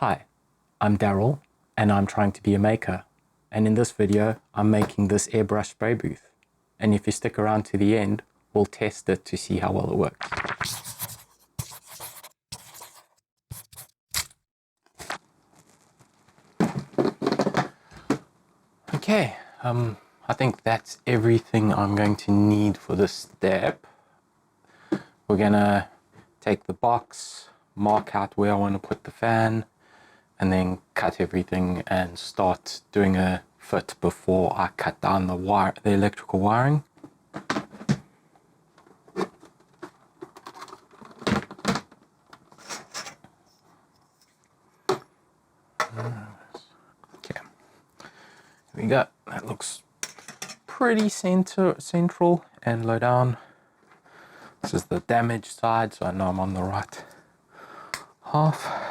Hi, I'm Daryl and I'm trying to be a maker, and in this video I'm making this airbrush spray booth, and if you stick around to the end we'll test it to see how well it works. Okay, I think that's everything I'm going to need for this step. We're gonna take the box, mark out where I want to put the fan, and then cut everything and start doing a fit before I cut down the electrical wiring. Okay, here we go. That looks pretty central and low down. This is the damaged side, so I know I'm on the right half.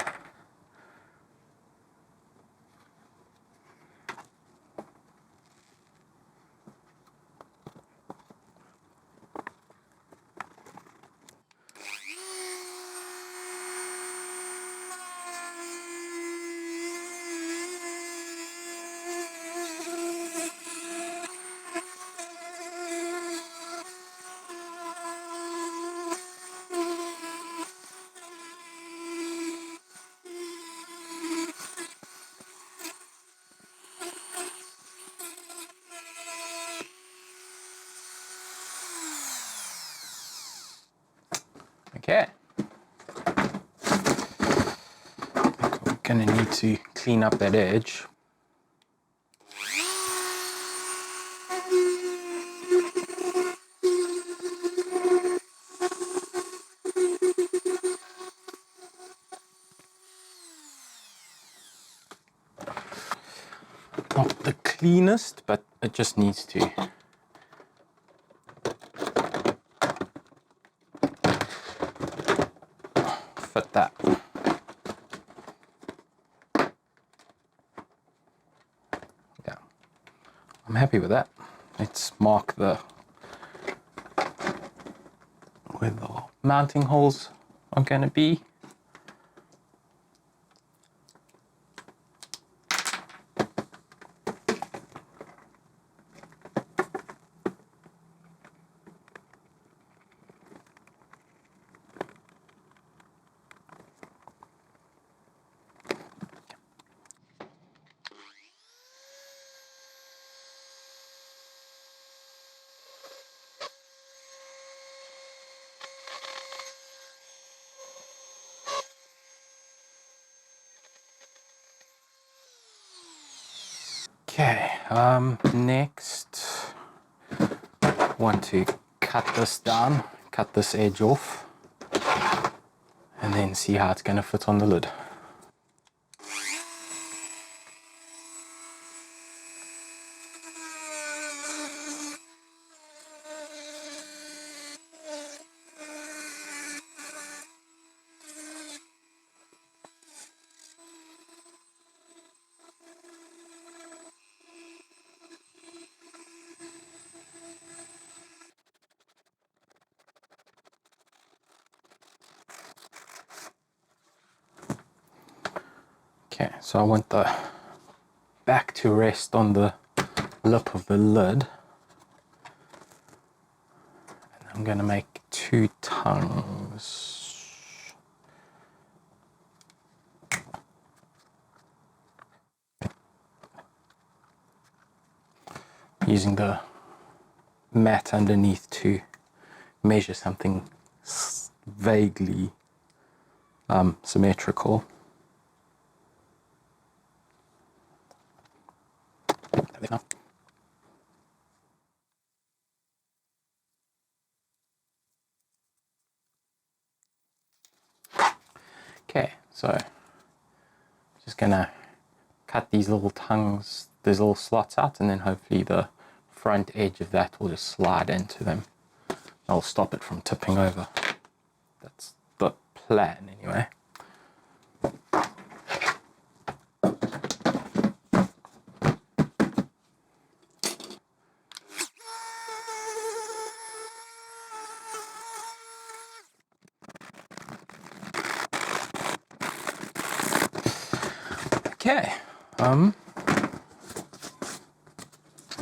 Okay, we're gonna need to clean up that edge. Not the cleanest, but it just needs to. Fit that. Yeah, I'm happy with that. Let's mark where the mounting holes are going to be. Okay, next want to cut this down, cut this edge off, and then see how it's going to fit on the lid. Okay, so I want the back to rest on the lip of the lid. And I'm going to make two tongues. Using the mat underneath to measure something vaguely symmetrical. Okay, so just gonna cut these little tongues, these little slots out, and then hopefully the front edge of that will just slide into them. I'll stop it from tipping over. That's the plan anyway. Okay,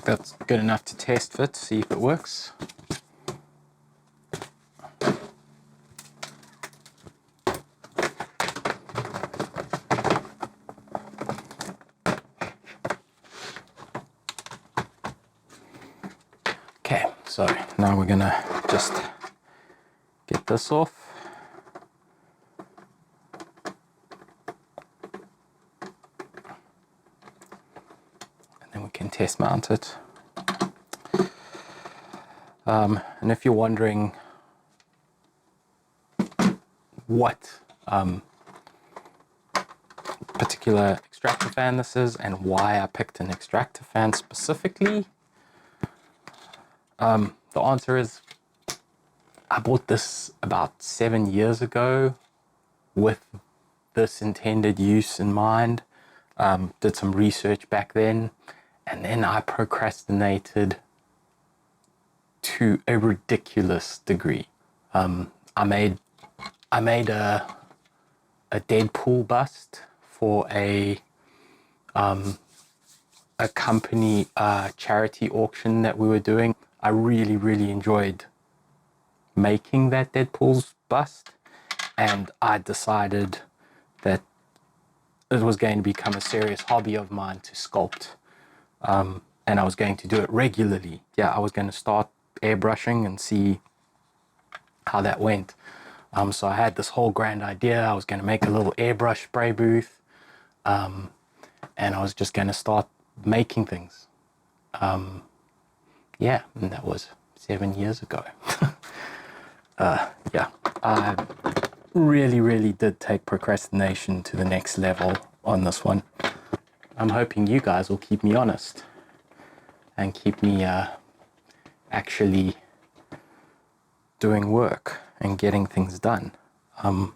that's good enough to test fit, see if it works. Okay, so now we're gonna just get this off. And then we can test mount it. And if you're wondering what particular extractor fan this is and why I picked an extractor fan specifically, the answer is I bought this about 7 years ago with this intended use in mind. Did some research back then, and then I procrastinated to a ridiculous degree. I made a Deadpool bust for a company charity auction that we were doing. I really enjoyed making that Deadpool's bust, and I decided that it was going to become a serious hobby of mine to sculpt, and I was going to do it regularly. Yeah, I was going to start airbrushing and see how that went. So I had this whole grand idea. I was going to make a little airbrush spray booth, and I was just going to start making things. Yeah, and that was 7 years ago. Yeah, I really did take procrastination to the next level on this one. I'm hoping you guys will keep me honest and keep me actually doing work and getting things done. The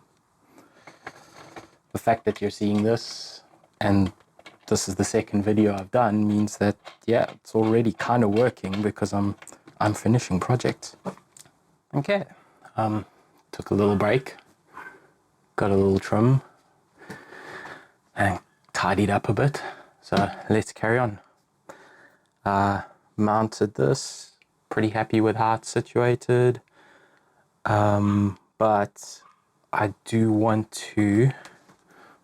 fact that you're seeing this and this is the second video I've done means that, yeah, it's already kind of working because I'm finishing projects. Okay, took a little break, got a little trim and tidied up a bit, so let's carry on. Mounted this, pretty happy with how it's situated, but I do want to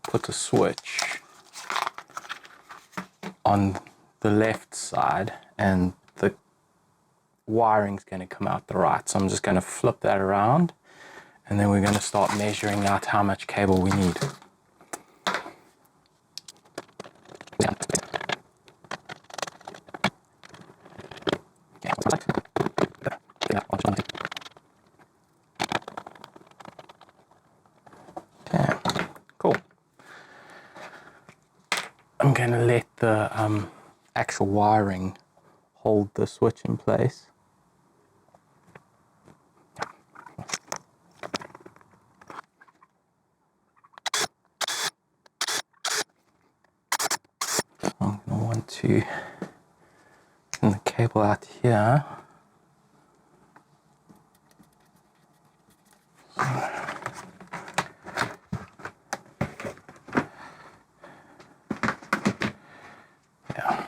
put a switch on the left side and the wiring's going to come out the right, so I'm just going to flip that around and then we're going to start measuring out how much cable we need. Okay, cool. I'm going to let the actual wiring hold the switch in place. I'm going to want to send the cable out here. Yeah.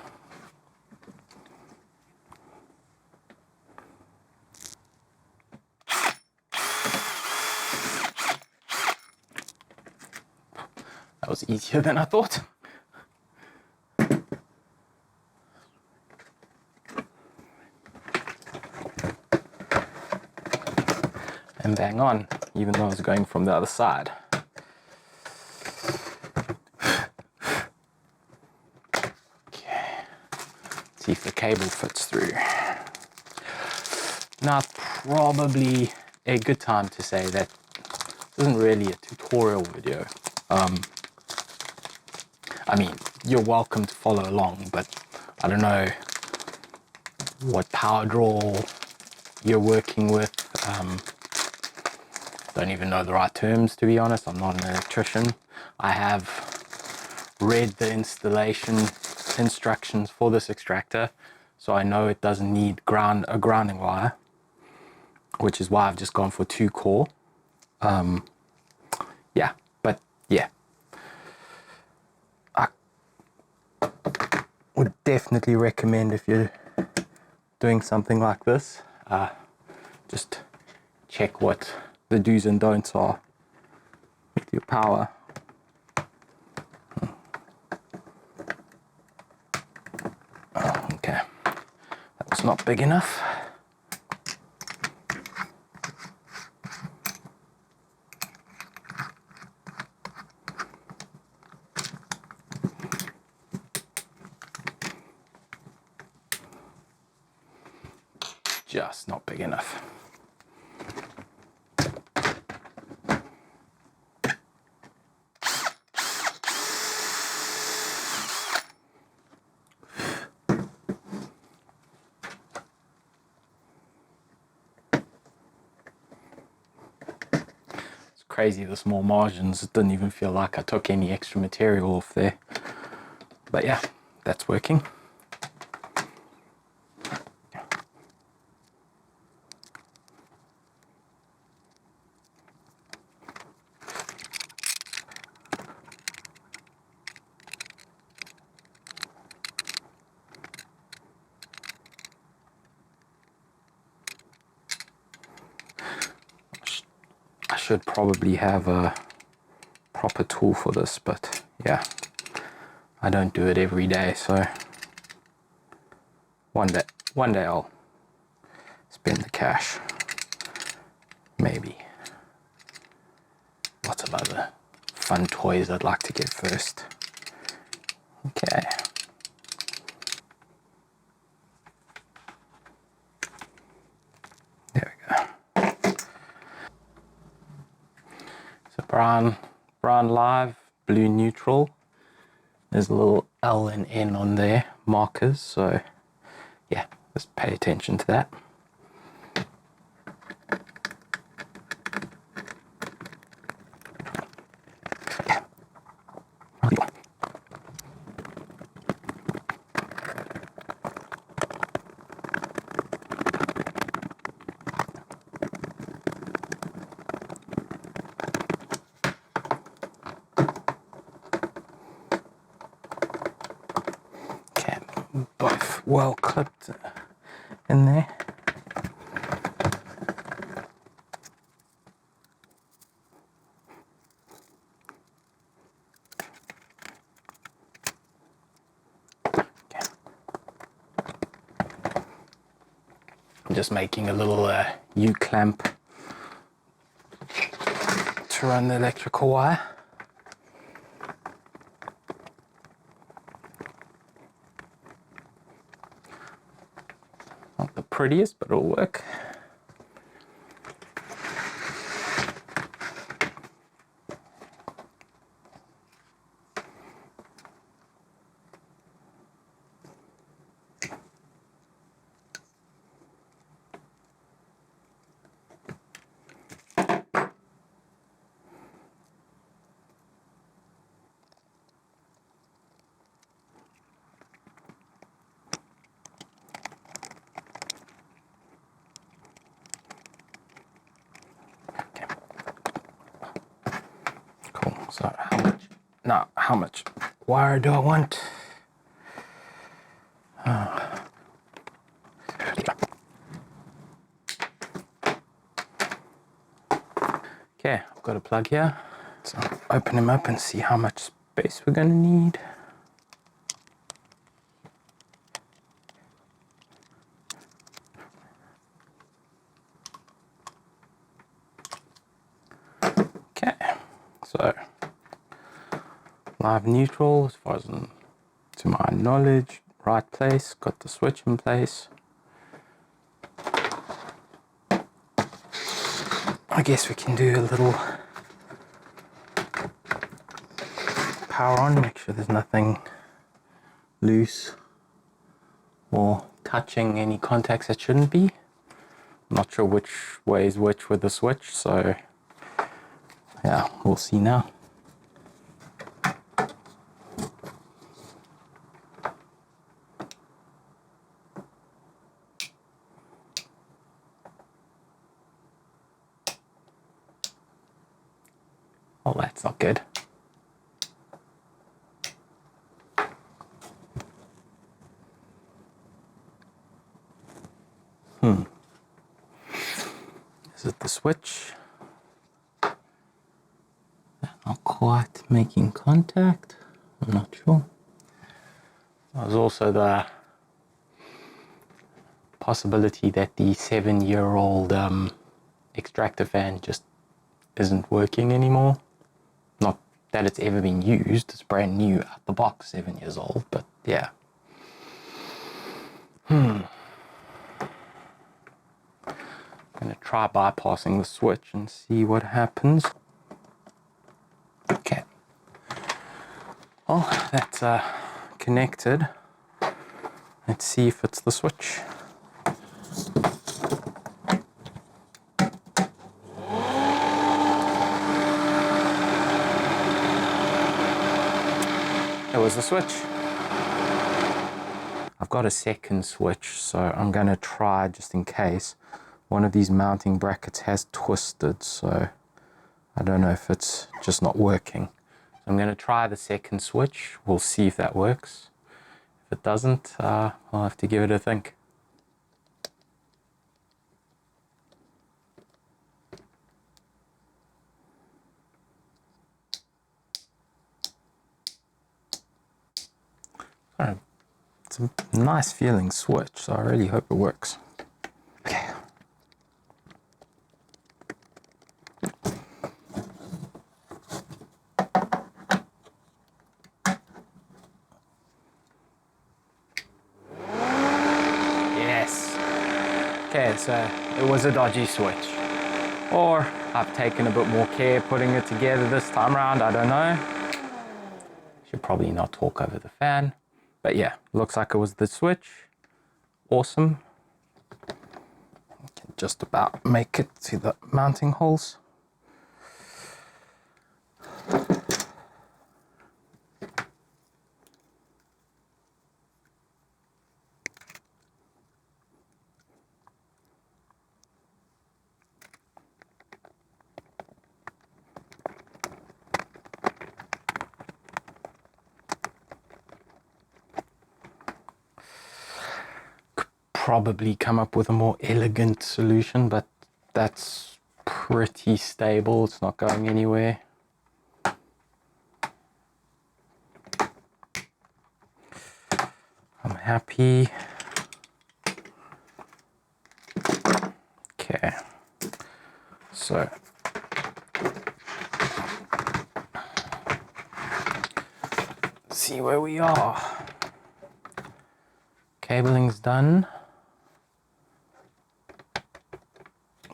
That was easier than I thought. And bang on, even though I was going from the other side. Okay, see if the cable fits through. Now, probably a good time to say that this isn't really a tutorial video. I mean, you're welcome to follow along, but I don't know what power draw you're working with. Don't even know the right terms, to be honest. I'm not an electrician. I have read the installation instructions for this extractor, so I know it doesn't need a grounding wire, which is why I've just gone for 2 core. Yeah, but yeah, I definitely recommend, if you're doing something like this, just check what the do's and don'ts are with your power. Okay, that's not big enough. Just not big enough. It's crazy, the small margins. It didn't even feel like I took any extra material off there. But yeah, that's working. I should probably have a proper tool for this, but yeah, I don't do it every day, so one day I'll spend the cash. Maybe. Lots of other fun toys I'd like to get first. Okay. There we go. So brown live, blue neutral. There's a little L and N on there, markers, so yeah, just pay attention to that. Okay, both well clipped in there. I'm just making a little U-clamp to run the electrical wire. Not the prettiest, but it'll work. So how much wire do I want? Okay, I've got a plug here. So open him up and see how much space we're going to need. Okay, so live neutral, as far as to my knowledge, right place, got the switch in place. I guess we can do a little power on, make sure there's nothing loose or touching any contacts that shouldn't be. I'm not sure which way is which with the switch, so yeah, we'll see now. Oh, that's not good. Is it the switch? Not quite making contact. I'm not sure. There's also the possibility that the 7-year-old extractor fan just isn't working anymore. Not that it's ever been used, it's brand new out the box, 7 years old, but yeah. I'm gonna try bypassing the switch and see what happens. Okay. Well, that's connected. Let's see if it's the switch. It was the switch. I've got a second switch, so I'm going to try just in case. One of these mounting brackets has twisted, so I don't know if it's just not working. So I'm going to try the second switch. We'll see if that works. If it doesn't, I'll have to give it a think. It's a nice feeling switch, so I really hope it works. Okay. Yes. Okay, so it was a dodgy switch. Or I've taken a bit more care putting it together this time around, I don't know. Should probably not talk over the fan. But yeah, looks like it was the switch. Awesome. Can just about make it to the mounting holes. Probably come up with a more elegant solution, but that's pretty stable. It's not going anywhere. I'm happy. Okay, so let's see where we are. Cabling's done.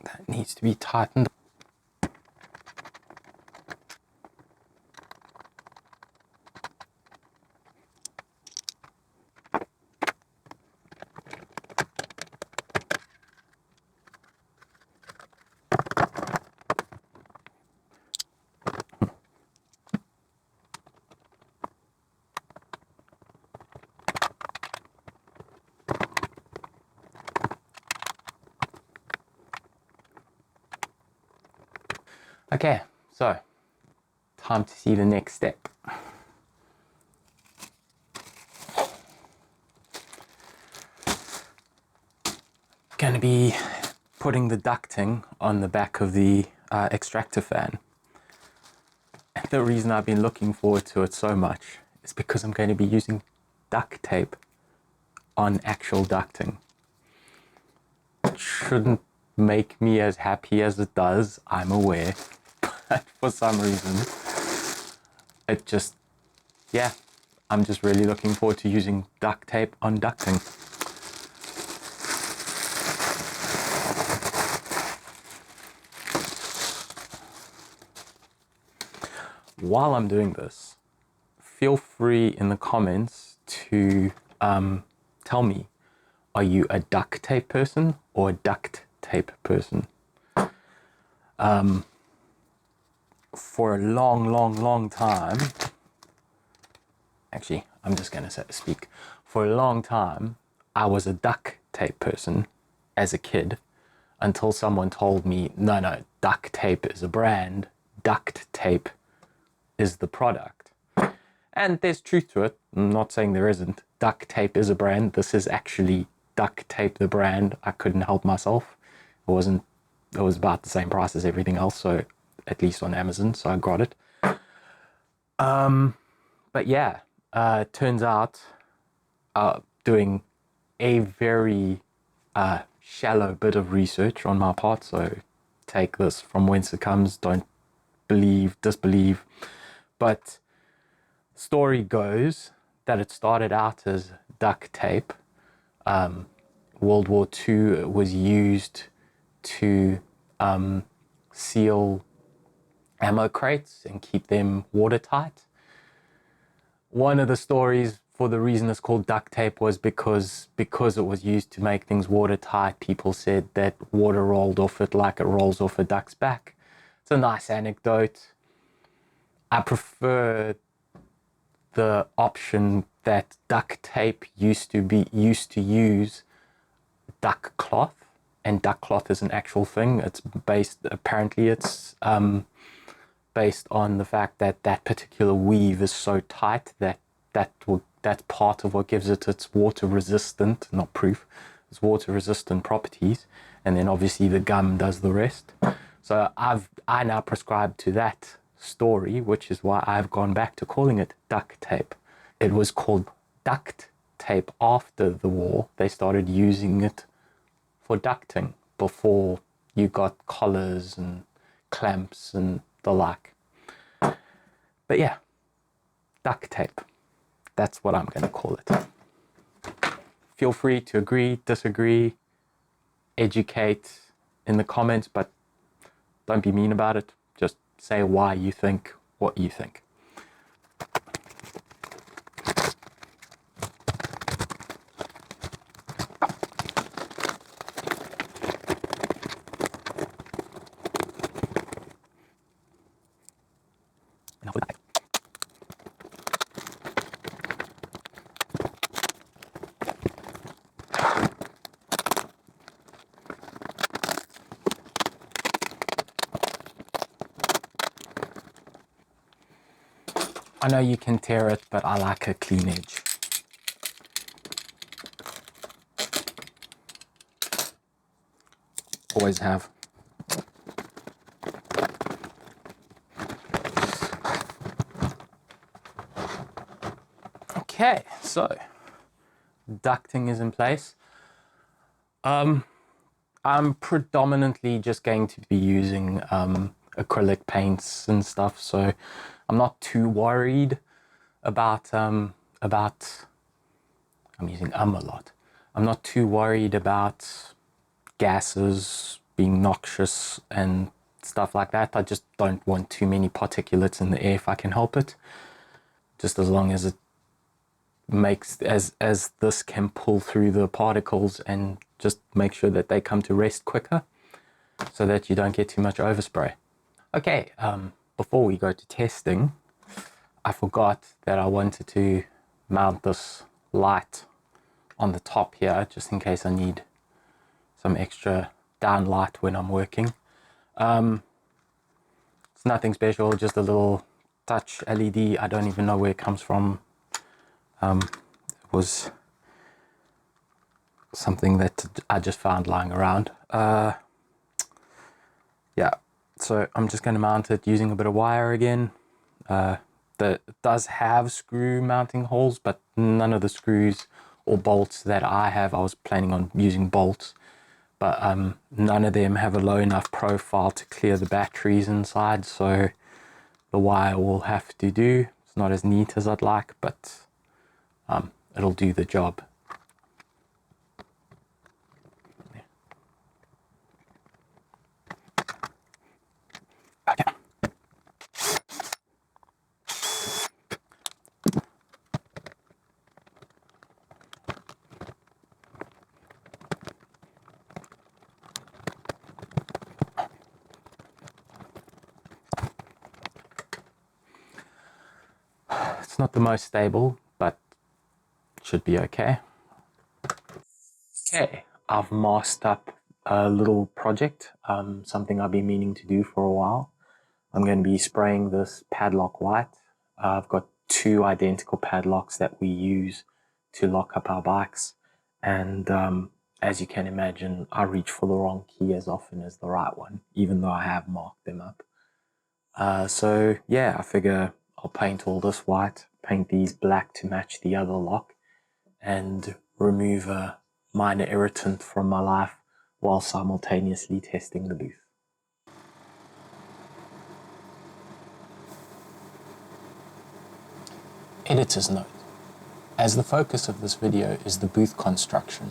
That needs to be tightened. Okay, so time to see the next step. Going to be putting the ducting on the back of the extractor fan. And the reason I've been looking forward to it so much is because I'm going to be using duct tape on actual ducting. It shouldn't make me as happy as it does, I'm aware. But for some reason, it just, yeah, I'm just really looking forward to using duct tape on ducting. While I'm doing this, feel free in the comments to tell me, are you a duct tape person or a duct tape person? For a long time, actually, I'm just going to speak. For a long time, I was a duct tape person as a kid until someone told me, no, duct tape is a brand, duct tape is the product. And there's truth to it. I'm not saying there isn't. Duct tape is a brand. This is actually duct tape, the brand, I couldn't help myself. It wasn't, it was about the same price as everything else, so at least on Amazon, so I got it. But yeah, it turns out doing a very shallow bit of research on my part, so take this from whence it comes, don't believe, disbelieve. But story goes that it started out as duct tape. World War II was used to seal ammo crates and keep them watertight. One of the stories for the reason it's called duct tape was because it was used to make things watertight. People said that water rolled off it like it rolls off a duck's back. It's a nice anecdote. I prefer the option that duct tape used to use duck cloth, and duck cloth is an actual thing. It's based on the fact that that particular weave is so tight that that's part of what gives it its water resistant, not proof, its water resistant properties, and then obviously the gum does the rest. So I now prescribe to that story, which is why I've gone back to calling it duct tape. It was called duct tape after the war. They started using it for ducting before you got collars and clamps and the like. But yeah, duct tape. That's what I'm going to call it. Feel free to agree, disagree, educate in the comments, but don't be mean about it. Just say why you think what you think. Enough with that. I know you can tear it, but I like a clean edge. Always have. Okay, so ducting is in place. I'm predominantly just going to be using acrylic paints and stuff, so I'm not too worried about I'm using a lot. I'm not too worried about gases being noxious and stuff like that. I just don't want too many particulates in the air if I can help it. Just as long as it makes as this can pull through the particles and just make sure that they come to rest quicker so that you don't get too much overspray. Okay, before we go to testing, I forgot that I wanted to mount this light on the top here just in case I need some extra down light when I'm working. It's nothing special, just a little touch LED. I don't even know where it comes from. It was something that I just found lying around. Yeah, so I'm just going to mount it using a bit of wire again. That does have screw mounting holes, but none of the screws or bolts that I have, I was planning on using bolts, but none of them have a low enough profile to clear the batteries inside, so the wire will have to do. It's not as neat as I'd like, but it'll do the job. Okay. It's not the most stable, but it should be okay. Okay, I've masked up a little project, something I've been meaning to do for a while. I'm going to be spraying this padlock white. I've got two identical padlocks that we use to lock up our bikes, And as you can imagine, I reach for the wrong key as often as the right one, even though I have marked them up. So yeah, I figure I'll paint all this white, paint these black to match the other lock, and remove a minor irritant from my life while simultaneously testing the booth. Editor's note. As the focus of this video is the booth construction,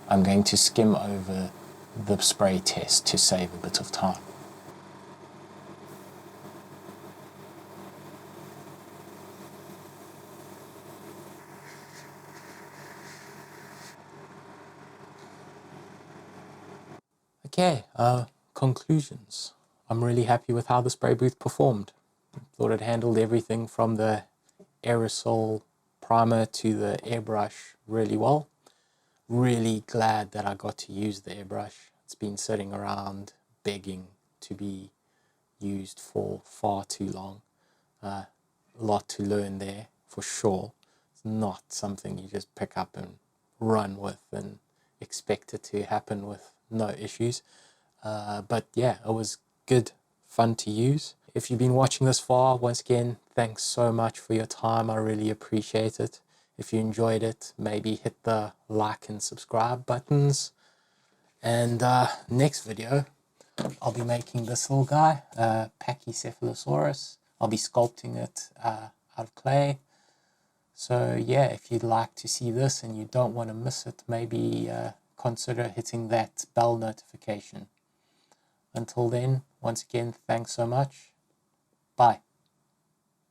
I'm going to skim over the spray test to save a bit of time. Okay, conclusions. I'm really happy with how the spray booth performed. Thought it handled everything from the aerosol primer to the airbrush really well. Really glad that I got to use the airbrush. It's been sitting around begging to be used for far too long. A lot to learn there for sure. It's not something you just pick up and run with and expect it to happen with no issues. But yeah, it was good fun to use. If you've been watching this far, once again, thanks so much for your time. I really appreciate it. If you enjoyed it, maybe hit the like and subscribe buttons. And next video, I'll be making this little guy, Pachycephalosaurus. I'll be sculpting it out of clay. So yeah, if you'd like to see this and you don't want to miss it, maybe consider hitting that bell notification. Until then, once again, thanks so much. Bye.